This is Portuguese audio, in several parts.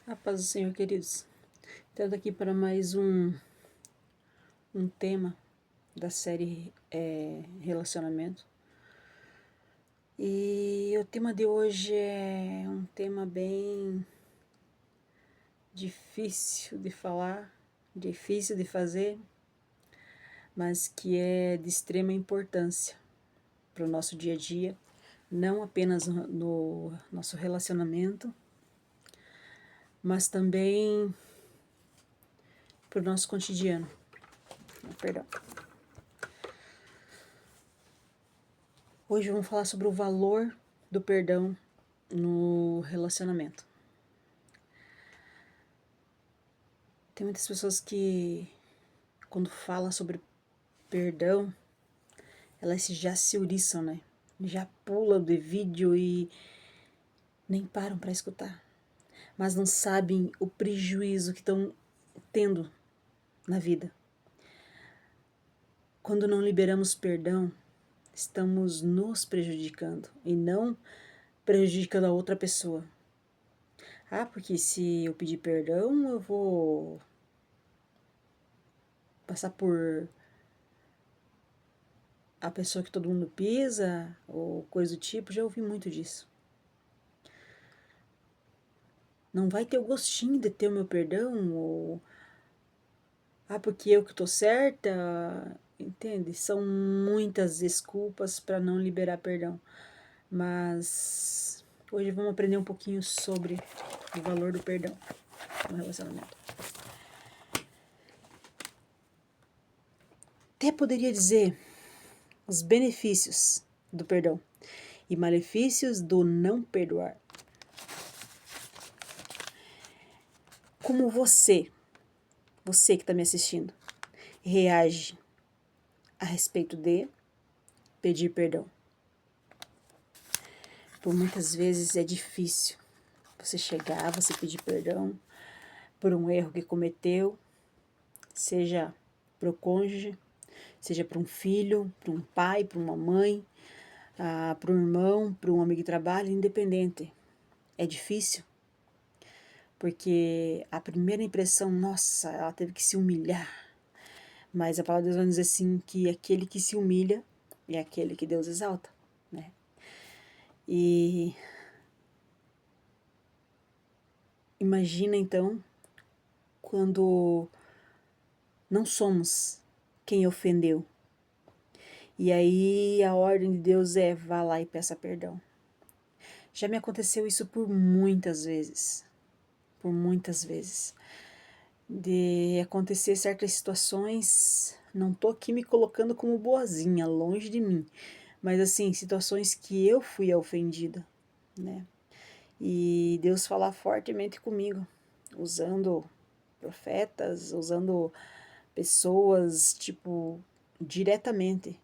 A paz do Senhor, queridos. Estamos aqui para mais um tema da série Relacionamento. E o tema de hoje é um tema bem difícil de falar, difícil de fazer, mas que é de extrema importância para o nosso dia a dia, não apenas no nosso relacionamento, mas também para o nosso cotidiano. Perdão. Hoje vamos falar sobre o valor do perdão no relacionamento. Tem muitas pessoas que, quando falam sobre perdão, elas já se ouriçam, né? Já pulam de vídeo e nem param para escutar. Mas não sabem o prejuízo que estão tendo na vida. Quando não liberamos perdão, estamos nos prejudicando e não prejudicando a outra pessoa. Ah, porque se eu pedir perdão, eu vou passar por a pessoa que todo mundo pisa, ou coisa do tipo. Já ouvi muito disso. Não vai ter o gostinho de ter o meu perdão, ou porque eu que tô certa, entende? São muitas desculpas para não liberar perdão. Mas hoje vamos aprender um pouquinho sobre o valor do perdão no relacionamento. Até poderia dizer os benefícios do perdão e malefícios do não perdoar. Como você que está me assistindo, reage a respeito de pedir perdão? Por muitas vezes é difícil você chegar, você pedir perdão por um erro que cometeu, seja para o cônjuge, seja para um filho, para um pai, para uma mãe, para um irmão, para um amigo de trabalho, independente. É difícil, porque a primeira impressão, nossa, ela teve que se humilhar. Mas a palavra de Deus vai dizer assim, que aquele que se humilha é aquele que Deus exalta, né? E imagina então, quando não somos quem ofendeu. E aí a ordem de Deus é, vá lá e peça perdão. Já me aconteceu isso por muitas vezes. Por muitas vezes. De acontecer certas situações, não tô aqui me colocando como boazinha, longe de mim. Mas assim, situações que eu fui a ofendida, né? E Deus falar fortemente comigo, usando profetas, usando pessoas, tipo, diretamente.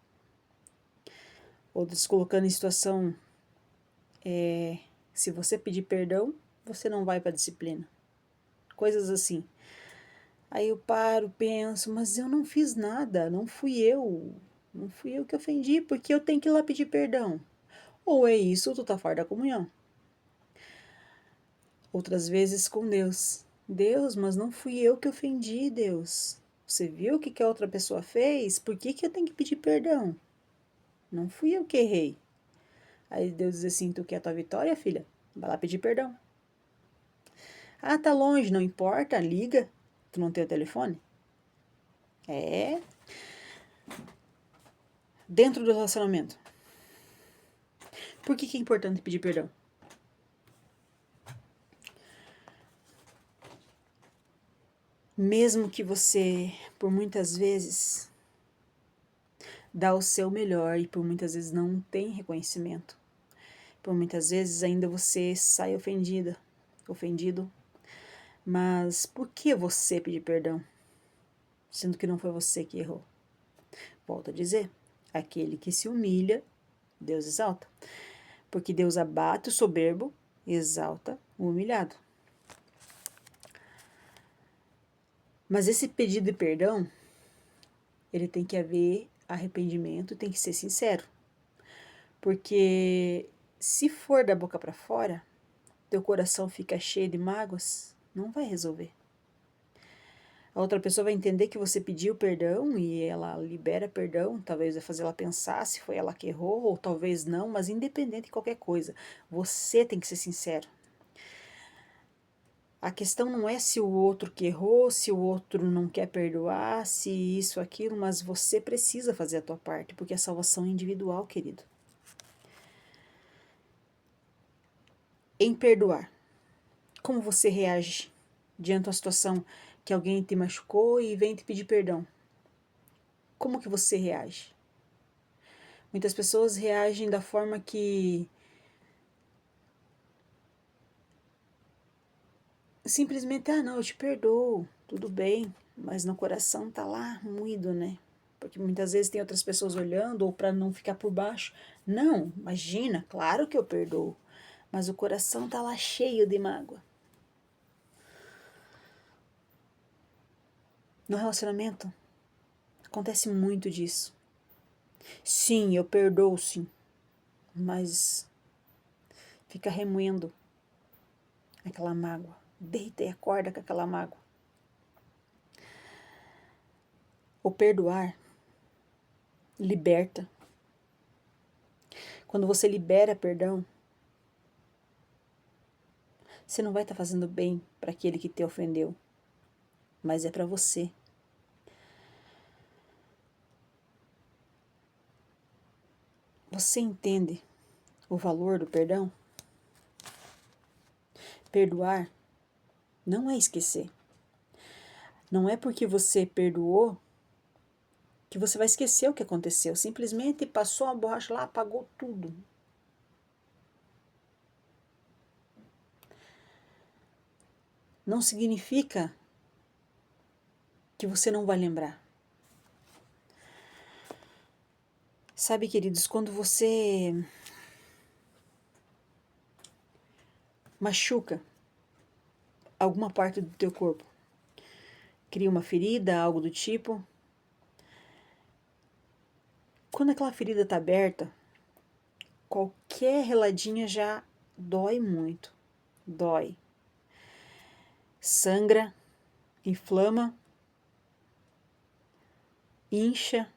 Outros colocando em situação, se você pedir perdão, você não vai para a disciplina. Coisas assim. Aí eu paro, penso, mas eu não fiz nada, não fui eu. Não fui eu que ofendi, porque eu tenho que ir lá pedir perdão. Ou é isso, ou tu tá fora da comunhão. Outras vezes com Deus. Deus, mas não fui eu que ofendi, Deus. Você viu o que a outra pessoa fez? Por que eu tenho que pedir perdão? Não fui eu que errei. Aí Deus diz assim, tu quer a tua vitória, filha? Vai lá pedir perdão. Ah, tá longe, não importa, liga. Tu não tem o telefone? É. Dentro do relacionamento. Por que é importante pedir perdão? Mesmo que você, por muitas vezes, dá o seu melhor e por muitas vezes não tem reconhecimento. Por muitas vezes ainda você sai ofendido. Mas por que você pedir perdão? Sendo que não foi você que errou. Volto a dizer, aquele que se humilha, Deus exalta. Porque Deus abate o soberbo e exalta o humilhado. Mas esse pedido de perdão, ele tem que haver arrependimento, tem que ser sincero. Porque se for da boca para fora, teu coração fica cheio de mágoas, Não vai resolver. A outra pessoa vai entender que você pediu perdão e ela libera perdão, talvez vai fazer ela pensar se foi ela que errou ou talvez não, mas independente de qualquer coisa, você tem que ser sincero. A questão não é se o outro que errou, se o outro não quer perdoar, se isso, aquilo, mas você precisa fazer a tua parte, porque a salvação é individual, querido. Em perdoar, como você reage diante de uma situação que alguém te machucou e vem te pedir perdão? Como que você reage? Muitas pessoas reagem da forma que simplesmente, não, eu te perdoo, tudo bem, mas no coração tá lá moído, né? Porque muitas vezes tem outras pessoas olhando ou para não ficar por baixo. Não, imagina, claro que eu perdoo, mas o coração tá lá cheio de mágoa. No relacionamento acontece muito disso. Sim, eu perdoo sim, mas fica remoendo aquela mágoa. Deita e acorda com aquela mágoa. O perdoar liberta. Quando você libera perdão, você não vai estar fazendo bem para aquele que te ofendeu, mas é para você. Você entende o valor do perdão? Perdoar não é esquecer. Não é porque você perdoou que você vai esquecer o que aconteceu. Simplesmente passou a borracha lá, apagou tudo. Não significa que você não vai lembrar. Sabe, queridos, quando você machuca alguma parte do teu corpo, cria uma ferida, algo do tipo, quando aquela ferida está aberta, qualquer reladinha já dói muito. Dói. Sangra, inflama, incha.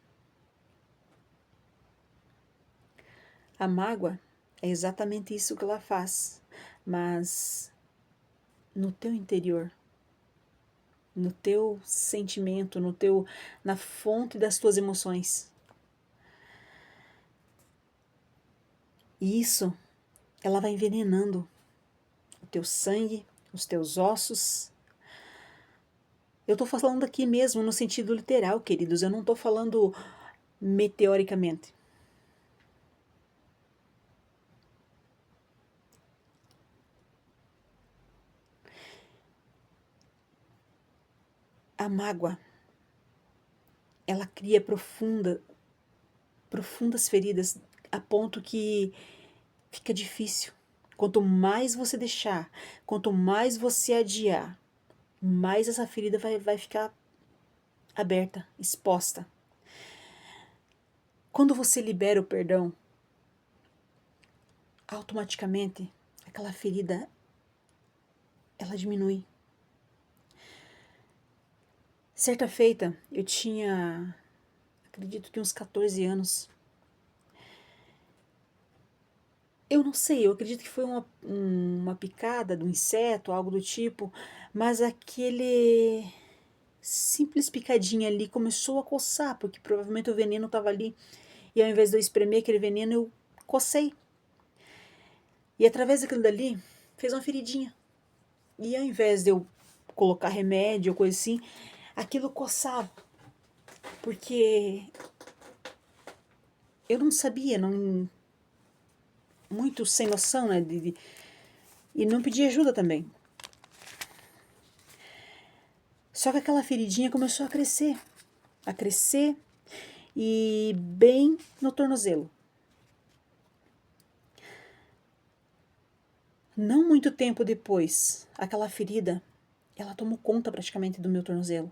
A mágoa é exatamente isso que ela faz, mas no teu interior, no teu sentimento, na fonte das tuas emoções. E isso, ela vai envenenando o teu sangue, os teus ossos. Eu estou falando aqui mesmo no sentido literal, queridos, eu não estou falando meteoricamente. A mágoa, ela cria profundas feridas, a ponto que fica difícil. Quanto mais você deixar, quanto mais você adiar, mais essa ferida vai ficar aberta, exposta. Quando você libera o perdão, automaticamente aquela ferida, ela diminui. Certa feita, eu tinha, acredito que uns 14 anos. Eu não sei, eu acredito que foi uma picada de um inseto, algo do tipo, mas aquele simples picadinha ali começou a coçar, porque provavelmente o veneno estava ali, e ao invés de eu espremer aquele veneno, eu cocei. E através daquilo dali, fez uma feridinha. E ao invés de eu colocar remédio ou coisa assim, aquilo coçava. Porque eu não sabia, não, muito sem noção, né? E não pedi ajuda também. Só que aquela feridinha começou a crescer e bem no tornozelo. Não muito tempo depois, aquela ferida, ela tomou conta praticamente do meu tornozelo.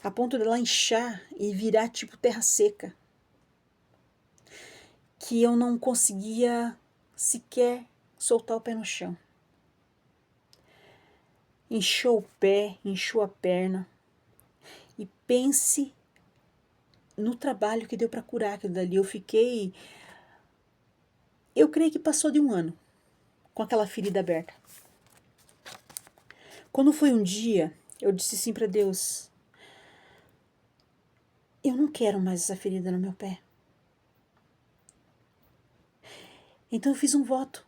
A ponto dela inchar e virar tipo terra seca. Que eu não conseguia sequer soltar o pé no chão. inchou o pé, inchou a perna. E pense no trabalho que deu para curar aquilo dali. Eu creio que passou de 1 ano com aquela ferida aberta. Quando foi um dia, eu disse assim para Deus: eu não quero mais essa ferida no meu pé. Então eu fiz um voto.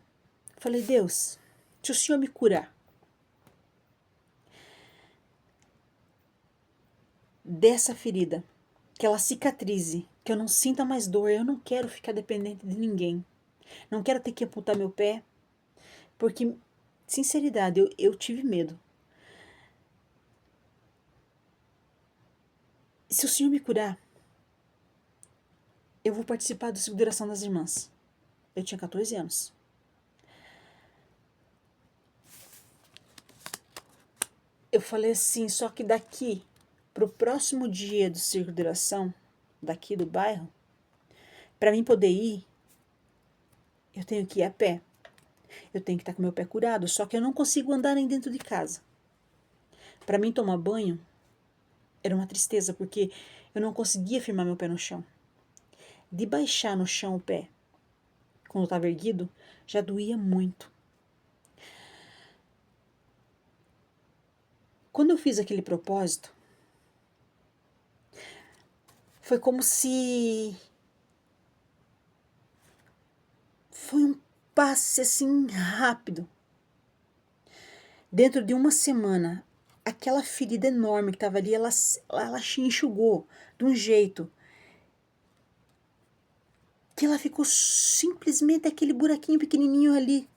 Falei: Deus, se o Senhor me curar dessa ferida, que ela cicatrize, que eu não sinta mais dor, eu não quero ficar dependente de ninguém. Não quero ter que amputar meu pé, porque, sinceridade, eu tive medo. Se o Senhor me curar, eu vou participar do ciclo de oração das irmãs. Eu tinha 14 anos. Eu falei assim, só que daqui pro próximo dia do ciclo de oração, daqui do bairro, para mim poder ir, eu tenho que ir a pé. Eu tenho que estar com meu pé curado, só que eu não consigo andar nem dentro de casa. Para mim tomar banho era uma tristeza, porque eu não conseguia firmar meu pé no chão. De baixar no chão o pé, quando eu estava erguido, já doía muito. Quando eu fiz aquele propósito, foi como se... Foi um passe assim rápido. Dentro de 1 semana, aquela ferida enorme que estava ali, ela enxugou de um jeito que ela ficou simplesmente aquele buraquinho pequenininho ali.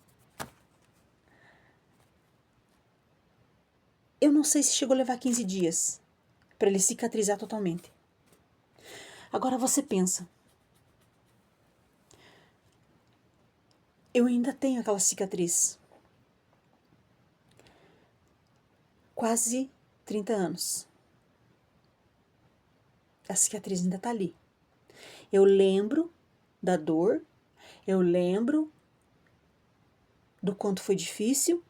Eu não sei se chegou a levar 15 dias para ele cicatrizar totalmente. Agora você pensa, eu ainda tenho aquela cicatriz. Quase 30 anos. A cicatriz ainda tá ali. Eu lembro da dor, eu lembro do quanto foi difícil,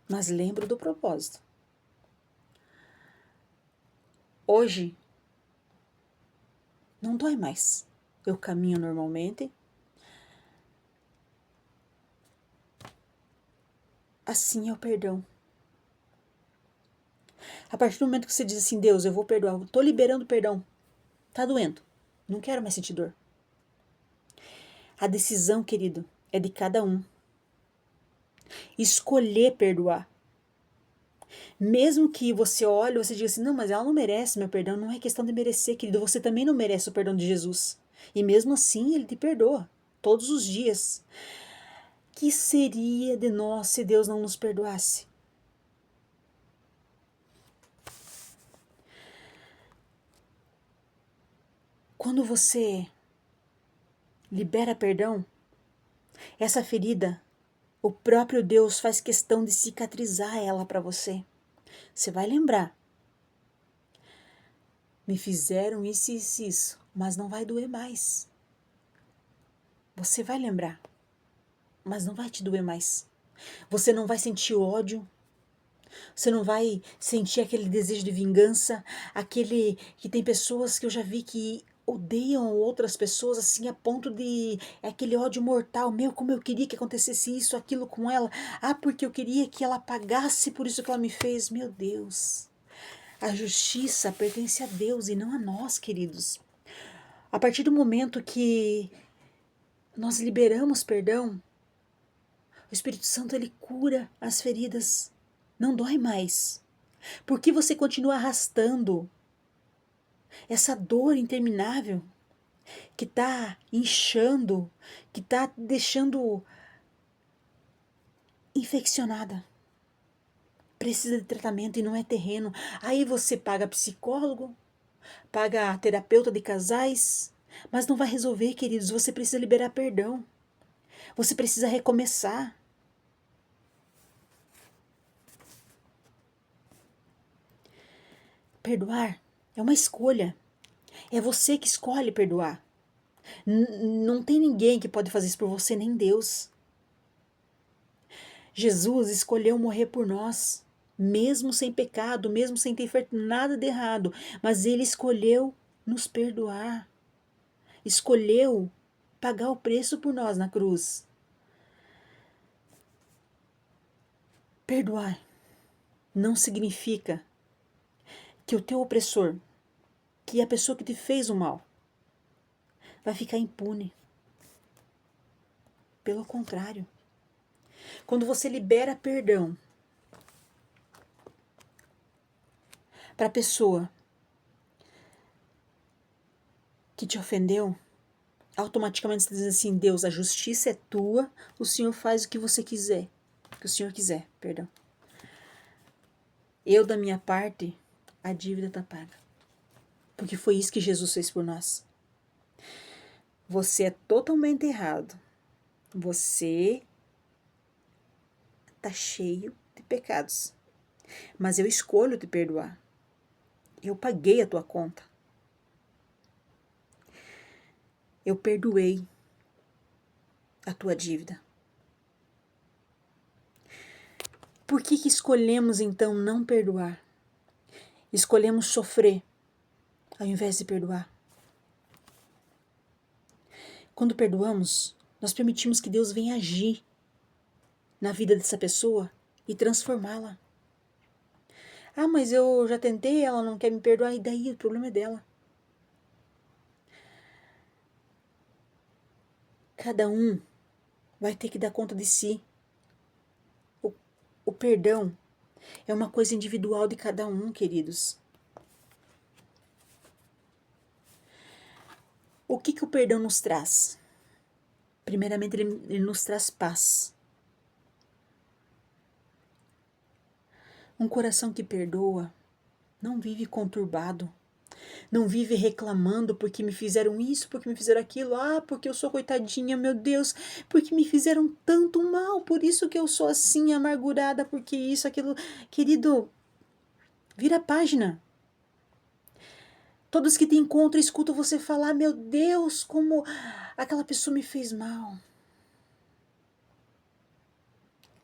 mas lembro do propósito. Hoje, não dói mais. Eu caminho normalmente. Assim é o perdão. A partir do momento que você diz assim, Deus, eu vou perdoar, eu tô liberando perdão. Tá doendo. Não quero mais sentir dor. A decisão, querido, é de cada um. Escolher perdoar. Mesmo que você olhe, você diga assim, não, mas ela não merece meu perdão. Não é questão de merecer, querido. Você também não merece o perdão de Jesus. E mesmo assim, ele te perdoa. Todos os dias. Que seria de nós se Deus não nos perdoasse? Quando você libera perdão, essa ferida, o próprio Deus faz questão de cicatrizar ela para você. Você vai lembrar. Me fizeram isso e isso, mas não vai doer mais. Você vai lembrar, mas não vai te doer mais. Você não vai sentir ódio. Você não vai sentir aquele desejo de vingança, aquele que tem pessoas que eu já vi que odeiam outras pessoas assim a ponto de aquele ódio mortal. Meu, como eu queria que acontecesse isso, aquilo com ela. Ah, porque eu queria que ela pagasse por isso que ela me fez. Meu Deus. A justiça pertence a Deus e não a nós, queridos. A partir do momento que nós liberamos perdão, o Espírito Santo ele cura as feridas. Não dói mais. Por que você continua arrastando essa dor interminável que está inchando, que está deixando infeccionada? Precisa de tratamento e não é terreno. Aí você paga psicólogo, paga terapeuta de casais, mas não vai resolver, queridos. Você precisa liberar perdão. Você precisa recomeçar. Perdoar é uma escolha. É você que escolhe perdoar. Não tem ninguém que pode fazer isso por você, nem Deus. Jesus escolheu morrer por nós. mesmo sem pecado, mesmo sem ter feito nada de errado, mas Ele escolheu nos perdoar, escolheu pagar o preço por nós na cruz. Perdoar não significa que o teu opressor, que a pessoa que te fez o mal, vai ficar impune. Pelo contrário, quando você libera perdão para a pessoa que te ofendeu, automaticamente você diz assim: Deus, a justiça é tua, o Senhor faz o que você quiser, o que o Senhor quiser, perdão. Eu, da minha parte, a dívida está paga. Porque foi isso que Jesus fez por nós. Você é totalmente errado. Você está cheio de pecados. Mas eu escolho te perdoar. Eu paguei a tua conta. Eu perdoei a tua dívida. Por que escolhemos então não perdoar? Escolhemos sofrer ao invés de perdoar. Quando perdoamos, nós permitimos que Deus venha agir na vida dessa pessoa e transformá-la. Ah, mas eu já tentei, ela não quer me perdoar, e daí o problema é dela. Cada um vai ter que dar conta de si. O perdão é uma coisa individual de cada um, queridos. O que o perdão nos traz? Primeiramente, ele nos traz paz. Um coração que perdoa não vive conturbado, não vive reclamando porque me fizeram isso, porque me fizeram aquilo, porque eu sou coitadinha, meu Deus, porque me fizeram tanto mal, por isso que eu sou assim, amargurada, porque isso, aquilo. Querido, vira a página. Todos que te encontram escutam você falar: meu Deus, como aquela pessoa me fez mal.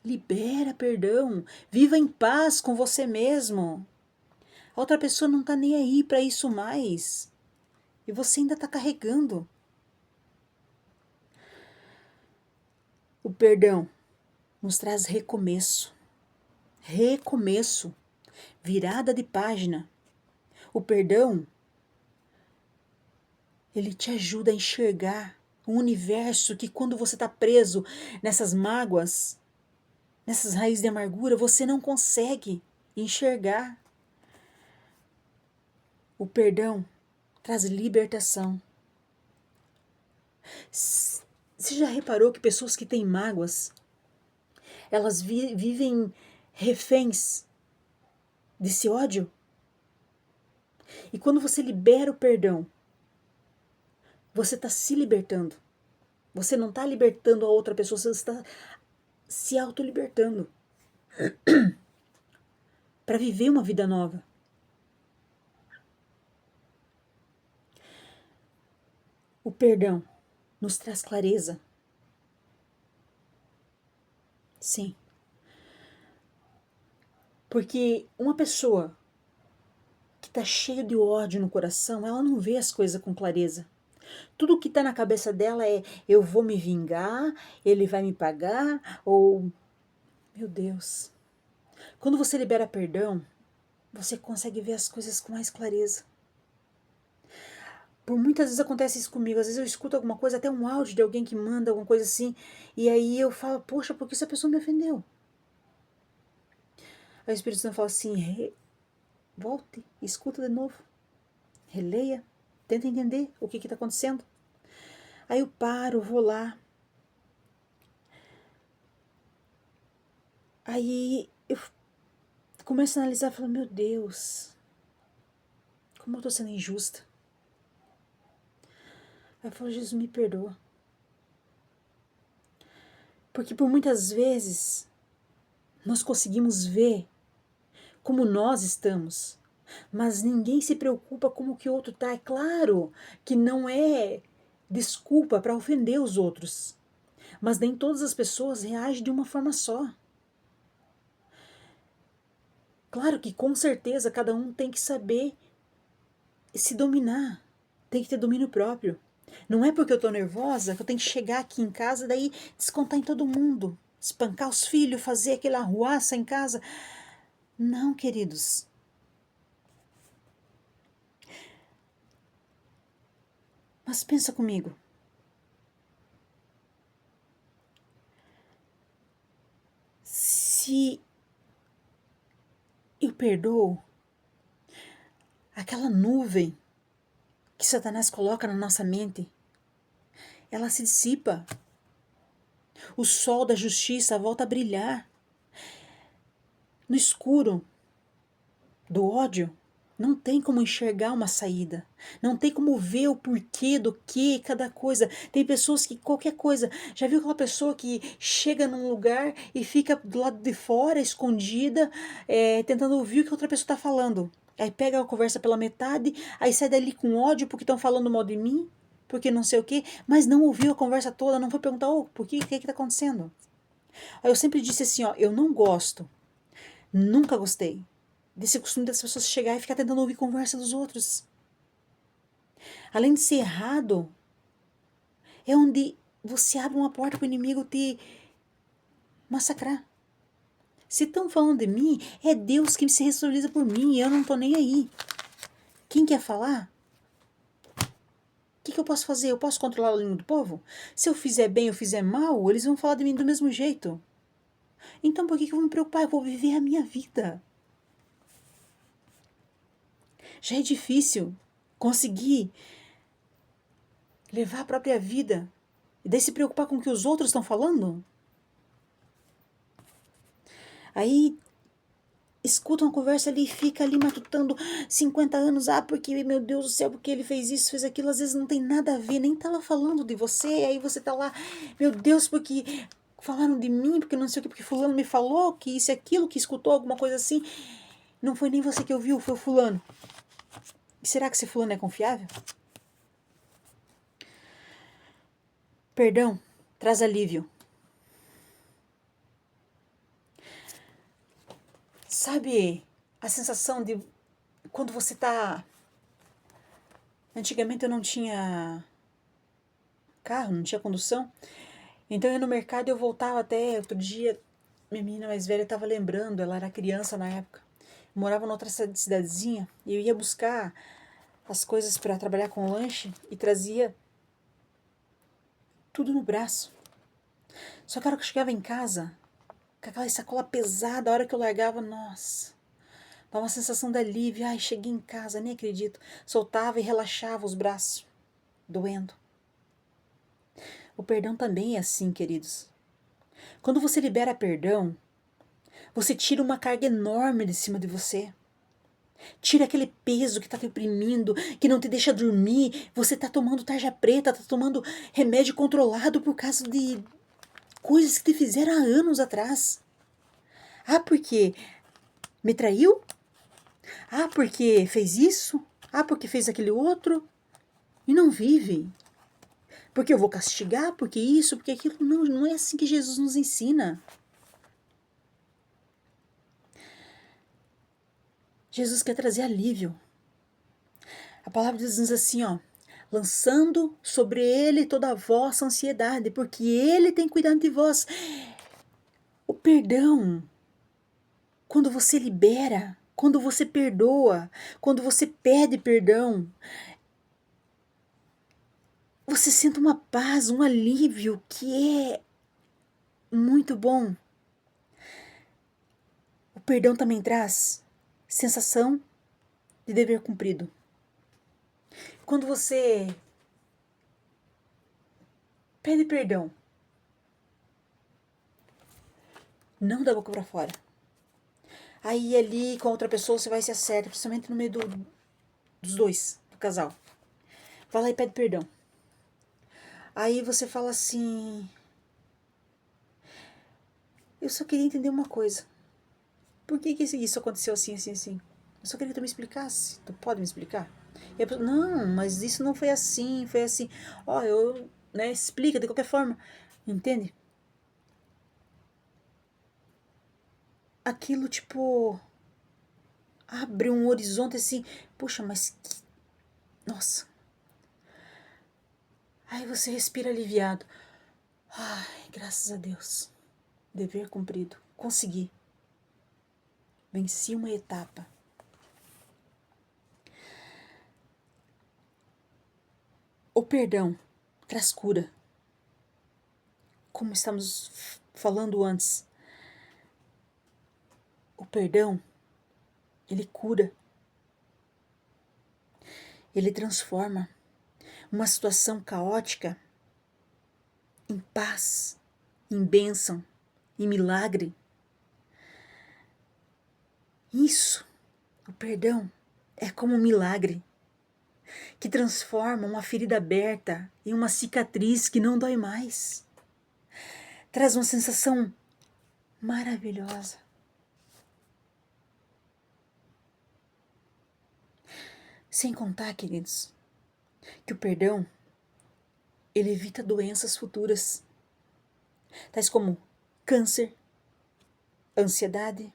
Libera perdão, viva em paz com você mesmo. A outra pessoa não tá nem aí para isso mais. E você ainda tá carregando. O perdão nos traz recomeço. Recomeço. Virada de página. O perdão, ele te ajuda a enxergar um universo que quando você tá preso nessas mágoas, nessas raízes de amargura, você não consegue enxergar. O perdão traz libertação. Você já reparou que pessoas que têm mágoas, elas vivem reféns desse ódio? E quando você libera o perdão, você está se libertando. Você não está libertando a outra pessoa, você está se autolibertando para viver uma vida nova. O perdão nos traz clareza. Sim. Porque uma pessoa que está cheia de ódio no coração, ela não vê as coisas com clareza. Tudo que está na cabeça dela é: eu vou me vingar, ele vai me pagar, ou... Meu Deus. Quando você libera perdão, você consegue ver as coisas com mais clareza. Por muitas vezes acontece isso comigo. Às vezes eu escuto alguma coisa, até um áudio de alguém que manda alguma coisa assim, e aí eu falo: poxa, por que essa pessoa me ofendeu? Aí o Espírito Santo fala assim: volte, escuta de novo, releia, tenta entender o que está acontecendo. Aí eu paro, vou lá. Aí eu começo a analisar e falo: meu Deus, como eu estou sendo injusta. Aí eu falo: Jesus, me perdoa. Porque por muitas vezes nós conseguimos ver como nós estamos, mas ninguém se preocupa como que o outro está. É claro que não é desculpa para ofender os outros, mas nem todas as pessoas reagem de uma forma só. Claro que com certeza cada um tem que saber se dominar, tem que ter domínio próprio. Não é porque eu tô nervosa que eu tenho que chegar aqui em casa e daí descontar em todo mundo, espancar os filhos, fazer aquela arruaça em casa. Não, queridos. Mas pensa comigo. Se eu perdoo aquela nuvem que Satanás coloca na nossa mente, ela se dissipa. O sol da justiça volta a brilhar. No escuro do ódio, não tem como enxergar uma saída. Não tem como ver o porquê do que cada coisa. Tem pessoas que qualquer coisa. Já viu aquela pessoa que chega num lugar e fica do lado de fora, escondida, tentando ouvir o que outra pessoa está falando. Aí pega a conversa pela metade, aí sai dali com ódio porque estão falando mal de mim, porque não sei o quê, mas não ouviu a conversa toda, não foi perguntar, por quê, o que está acontecendo? Aí eu sempre disse assim, eu não gosto, nunca gostei desse costume das pessoas chegar e ficar tentando ouvir conversa dos outros. Além de ser errado, é onde você abre uma porta para o inimigo te massacrar. Se estão falando de mim, é Deus que se responsabiliza por mim e eu não estou nem aí. Quem quer falar? O que eu posso fazer? Eu posso controlar a língua do povo? Se eu fizer bem ou fizer mal, eles vão falar de mim do mesmo jeito. Então por que eu vou me preocupar? Eu vou viver a minha vida. Já é difícil conseguir levar a própria vida e daí se preocupar com o que os outros estão falando? Aí escuta uma conversa ali e fica ali matutando 50 anos, porque, meu Deus do céu, porque ele fez isso, fez aquilo, às vezes não tem nada a ver, nem tava falando de você, aí você tá lá, meu Deus, porque falaram de mim, porque não sei o que, porque fulano me falou que isso e aquilo, que escutou alguma coisa assim, não foi nem você que ouviu, foi o fulano. E será que esse fulano é confiável? Perdão traz alívio. Sabe a sensação de quando você tá... Antigamente eu não tinha carro, não tinha condução. Então eu ia no mercado e eu voltava até outro dia. Minha menina mais velha estava lembrando, ela era criança na época. Morava noutra cidadezinha e eu ia buscar as coisas para trabalhar com lanche e trazia tudo no braço. Só que a hora que eu chegava em casa, com aquela sacola pesada, a hora que eu largava, nossa, dava uma sensação de alívio. Ai, cheguei em casa, nem acredito. Soltava e relaxava os braços, doendo. O perdão também é assim, queridos. Quando você libera perdão, você tira uma carga enorme de cima de você. Tira aquele peso que está te oprimindo, que não te deixa dormir. Você está tomando tarja preta, está tomando remédio controlado por causa de coisas que te fizeram há anos atrás. Porque me traiu? Porque fez isso? Porque fez aquele outro? E não vive. Porque eu vou castigar, porque isso, porque aquilo. Não, não é assim que Jesus nos ensina. Jesus quer trazer alívio. A palavra de Deus diz assim, lançando sobre ele toda a vossa ansiedade, porque ele tem cuidado de vós. O perdão, quando você libera, quando você perdoa, quando você pede perdão, você sente uma paz, um alívio que é muito bom. O perdão também traz sensação de dever cumprido. Quando você pede perdão, não da boca para fora. Aí ali com a outra pessoa você vai se acerta, principalmente no meio dos dois, do casal. Vai lá e pede perdão. Aí você fala assim, eu só queria entender uma coisa. Por que isso aconteceu assim, assim, assim? Eu só queria que tu me explicasse. Tu pode me explicar? E a pessoa, não, mas isso não foi assim, foi assim. Explica de qualquer forma. Entende? Aquilo, tipo, abre um horizonte assim, poxa, nossa. Aí você respira aliviado. Ai, graças a Deus. Dever cumprido. Consegui. Venci uma etapa. O perdão traz cura. Como estamos falando antes, o perdão, ele cura. Ele transforma uma situação caótica em paz, em bênção, em milagre. Isso, o perdão, é como um milagre que transforma uma ferida aberta em uma cicatriz que não dói mais. Traz uma sensação maravilhosa. Sem contar, queridos, que o perdão, ele evita doenças futuras, tais como câncer, ansiedade,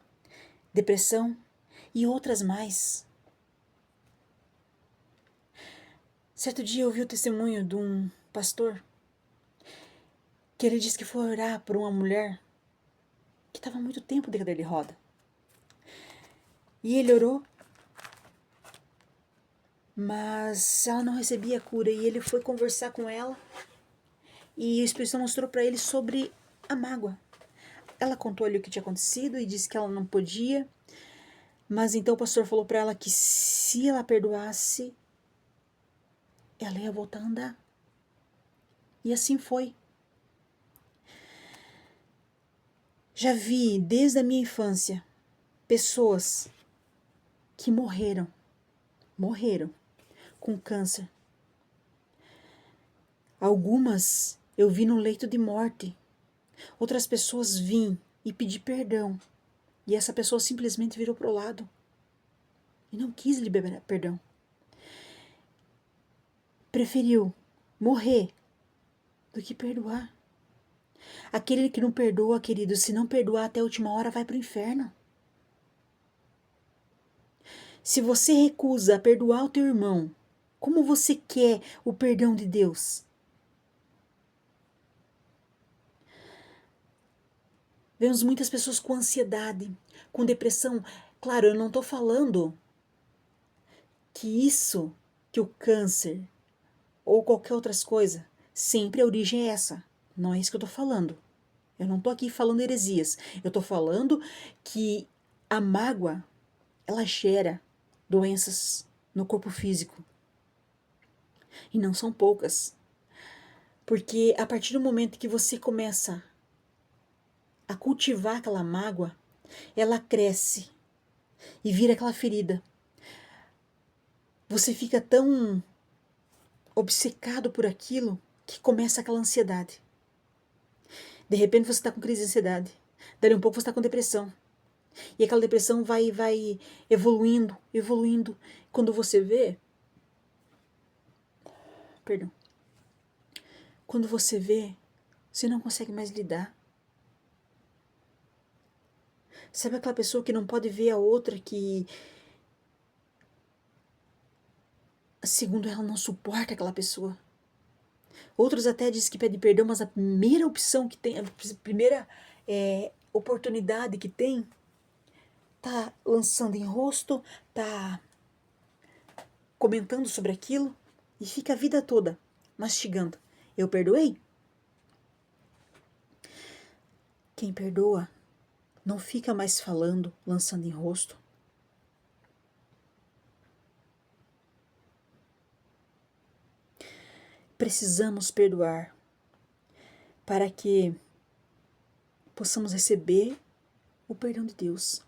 depressão e outras mais. Certo dia eu ouvi o testemunho de um pastor que ele disse que foi orar por uma mulher que estava há muito tempo de cadeira de roda. E ele orou, mas ela não recebia cura, e ele foi conversar com ela e o Espírito Santo mostrou para ele sobre a mágoa. Ela contou ali o que tinha acontecido e disse que ela não podia, mas então o pastor falou para ela que se ela perdoasse, ela ia voltar a andar. E assim foi. Já vi desde a minha infância pessoas que morreram com câncer. Algumas eu vi no leito de morte. Outras pessoas vim e pedi perdão. E essa pessoa simplesmente virou pro lado. E não quis liberar perdão. Preferiu morrer do que perdoar. Aquele que não perdoa, querido, se não perdoar até a última hora, vai pro inferno. Se você recusa a perdoar o teu irmão, como você quer o perdão de Deus? Vemos muitas pessoas com ansiedade, com depressão. Claro, eu não estou falando que o câncer ou qualquer outra coisa, sempre a origem é essa. Não é isso que eu estou falando. Eu não estou aqui falando heresias. Eu estou falando que a mágoa, ela gera doenças no corpo físico. E não são poucas. Porque a partir do momento que você começa a cultivar aquela mágoa, ela cresce e vira aquela ferida. Você fica tão obcecado por aquilo que começa aquela ansiedade. De repente você está com crise de ansiedade. Dali um pouco você está com depressão. E aquela depressão vai evoluindo. Quando você vê... Perdão. Quando você vê, você não consegue mais lidar. Sabe aquela pessoa que não pode ver a outra que... Segundo ela, não suporta aquela pessoa. Outros até dizem que pedem perdão, mas a primeira opção que tem, a primeira oportunidade que tem, tá lançando em rosto, tá comentando sobre aquilo e fica a vida toda mastigando. Eu perdoei? Quem perdoa não fica mais falando, lançando em rosto. Precisamos perdoar para que possamos receber o perdão de Deus.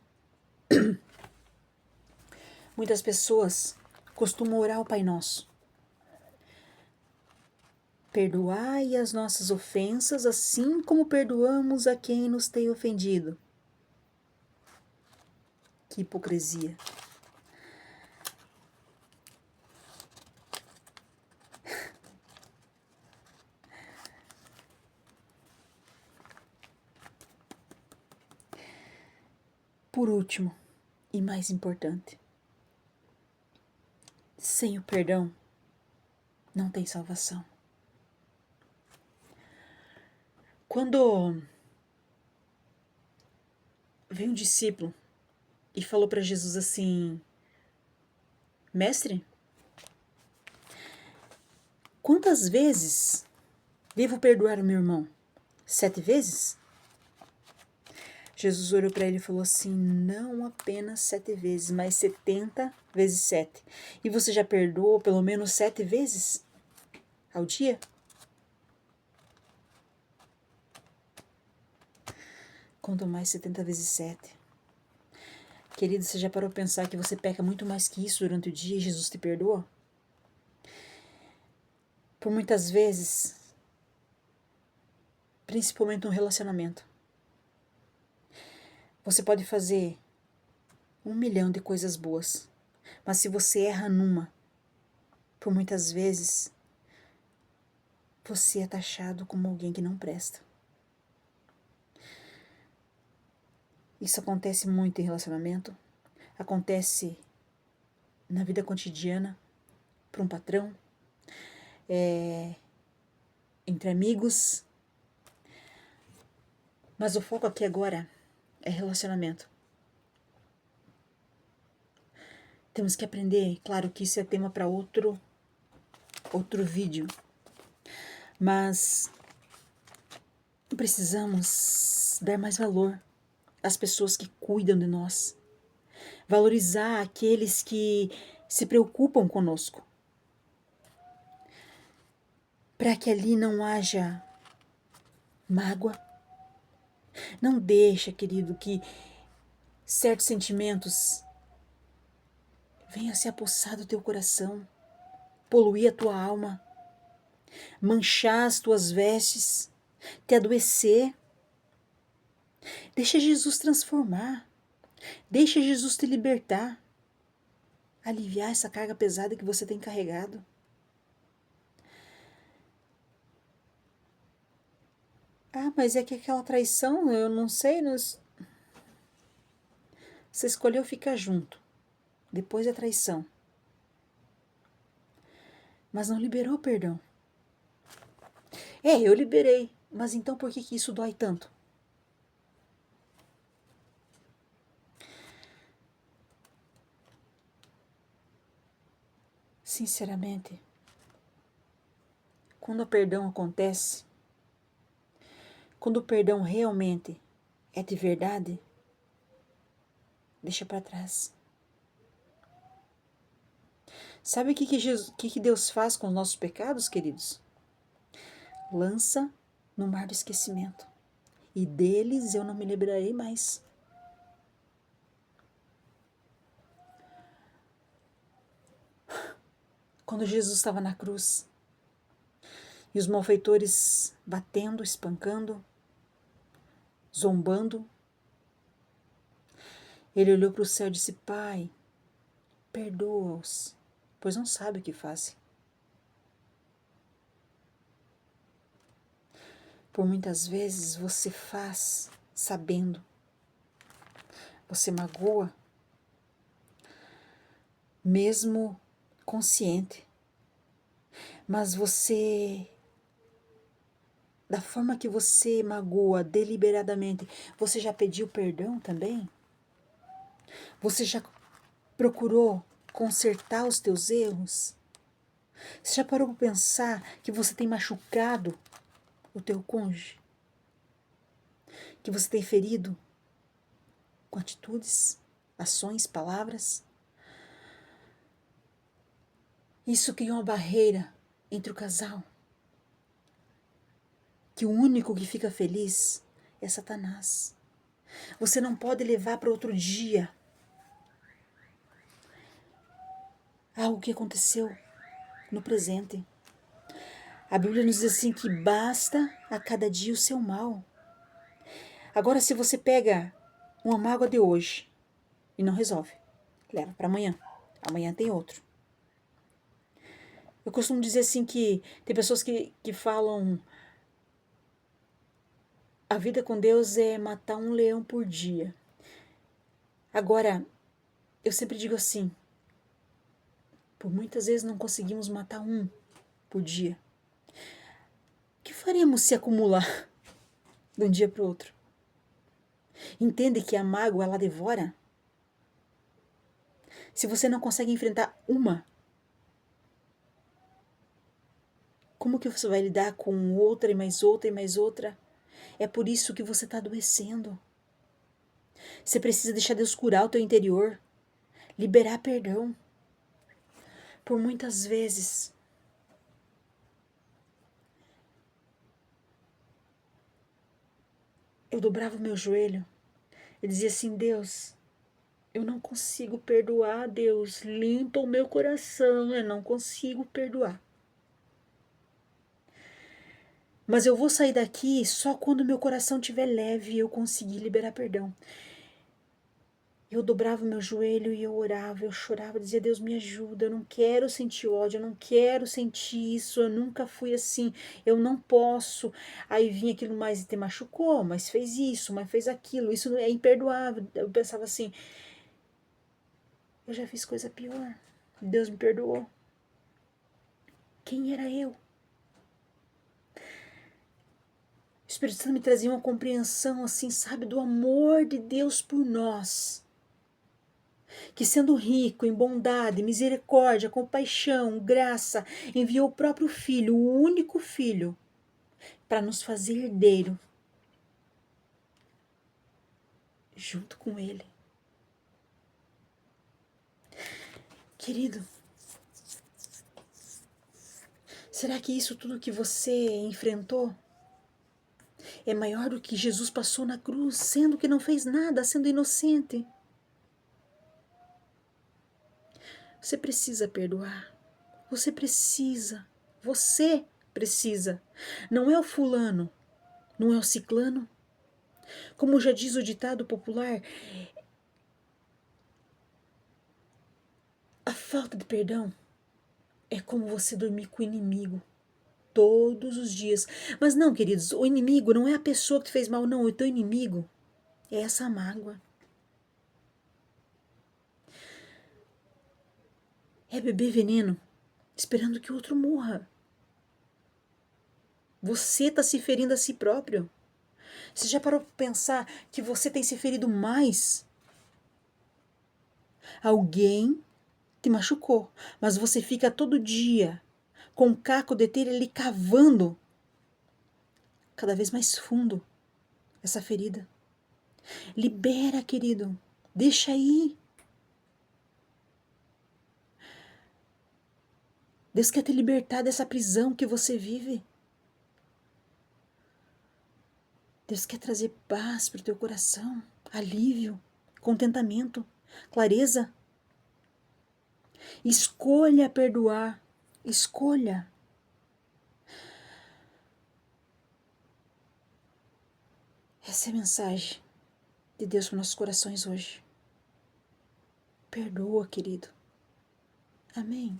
Muitas pessoas costumam orar o Pai Nosso. Perdoai as nossas ofensas, assim como perdoamos a quem nos tem ofendido. Que hipocrisia. Por último, E mais importante, sem o perdão, não tem salvação. Quando veio um discípulo e falou para Jesus assim: Mestre, quantas vezes devo perdoar o meu irmão? 7 vezes? Jesus olhou para ele e falou assim: não apenas 7 vezes, mas 70 vezes 7. E você já perdoou pelo menos 7 vezes ao dia? Quanto mais 70 vezes 7. Querido, você já parou a pensar que você peca muito mais que isso durante o dia e Jesus te perdoa? Por muitas vezes, principalmente no relacionamento, você pode fazer 1 milhão de coisas boas, mas se você erra numa, por muitas vezes, você é taxado como alguém que não presta. Isso acontece muito em relacionamento, acontece na vida cotidiana, para um patrão, entre amigos. Mas o foco aqui agora é relacionamento. Temos que aprender, claro que isso é tema para outro vídeo, mas precisamos dar mais valor às pessoas que cuidam de nós, valorizar aqueles que se preocupam conosco, para que ali não haja mágoa. Não deixa, querido, que certos sentimentos venham se apossar do teu coração, poluir a tua alma, manchar as tuas vestes, te adoecer. Deixa Jesus transformar, deixa Jesus te libertar, aliviar essa carga pesada que você tem carregado. Ah, mas é que aquela traição, eu não sei, você escolheu ficar junto, depois da traição, mas não liberou perdão. Eu liberei, mas então por que isso dói tanto? Sinceramente, quando o perdão acontece, quando o perdão realmente é de verdade, deixa para trás. Sabe o que Deus faz com os nossos pecados, queridos? Lança no mar do esquecimento. E deles eu não me lembrarei mais. Quando Jesus estava na cruz, e os malfeitores batendo, espancando, zombando, ele olhou para o céu e disse: Pai, perdoa-os, pois não sabem o que fazem. Por muitas vezes você faz sabendo, você magoa, mesmo consciente, mas você, da forma que você magoa deliberadamente, você já pediu perdão também? Você já procurou consertar os teus erros? Você já parou para pensar que você tem machucado o teu cônjuge? Que você tem ferido com atitudes, ações, palavras? Isso cria uma barreira entre o casal, que o único que fica feliz é Satanás. Você não pode levar para outro dia algo que aconteceu no presente. A Bíblia nos diz assim que basta a cada dia o seu mal. Agora, se você pega uma mágoa de hoje e não resolve, leva para amanhã. Amanhã tem outro. Eu costumo dizer assim que tem pessoas que falam: a vida com Deus é matar um leão por dia. Agora, Eu sempre digo assim, por muitas vezes não conseguimos matar um por dia. O que faremos se acumular de um dia para o outro? Entende que a mágoa, ela devora? Se você não consegue enfrentar uma, como que você vai lidar com outra e mais outra e mais outra? É por isso que você está adoecendo. Você precisa deixar Deus curar o teu interior, liberar perdão. Por muitas vezes, eu dobrava o meu joelho e dizia assim, Deus, eu não consigo perdoar, Deus, limpa o meu coração, eu não consigo perdoar. Mas eu vou sair daqui só quando meu coração estiver leve e eu conseguir liberar perdão. Eu dobrava o meu joelho e eu orava, eu chorava, dizia, Deus me ajuda, eu não quero sentir ódio, eu não quero sentir isso, eu nunca fui assim, eu não posso. Aí vinha aquilo mais e te machucou, mas fez isso, mas fez aquilo, isso é imperdoável. Eu pensava assim, eu já fiz coisa pior, Deus me perdoou. Quem era eu? O Espírito Santo me trazia uma compreensão assim, sabe, do amor de Deus por nós. Que sendo rico em bondade, misericórdia, compaixão, graça, enviou o próprio Filho, o único Filho, para nos fazer herdeiro junto com Ele. Querido, será que isso tudo que você enfrentou é maior do que Jesus passou na cruz, sendo que não fez nada, sendo inocente? Você precisa perdoar. Você precisa. Você precisa. Não é o fulano, não é o ciclano. Como já diz o ditado popular, a falta de perdão é como você dormir com o inimigo todos os dias. Mas não, queridos, o inimigo não é a pessoa que te fez mal, não. O teu inimigo é essa mágoa. É beber veneno, esperando que o outro morra. Você está se ferindo a si próprio. Você já parou para pensar que você tem se ferido mais? Alguém te machucou, mas você fica todo dia com o caco de telha ali cavando cada vez mais fundo essa ferida. Libera, querido. Deixa aí. Deus quer te libertar dessa prisão que você vive. Deus quer trazer paz para o teu coração, alívio, contentamento, clareza. Escolha perdoar. Escolha. Essa é a mensagem de Deus para nossos corações hoje. Perdoa, querido. Amém.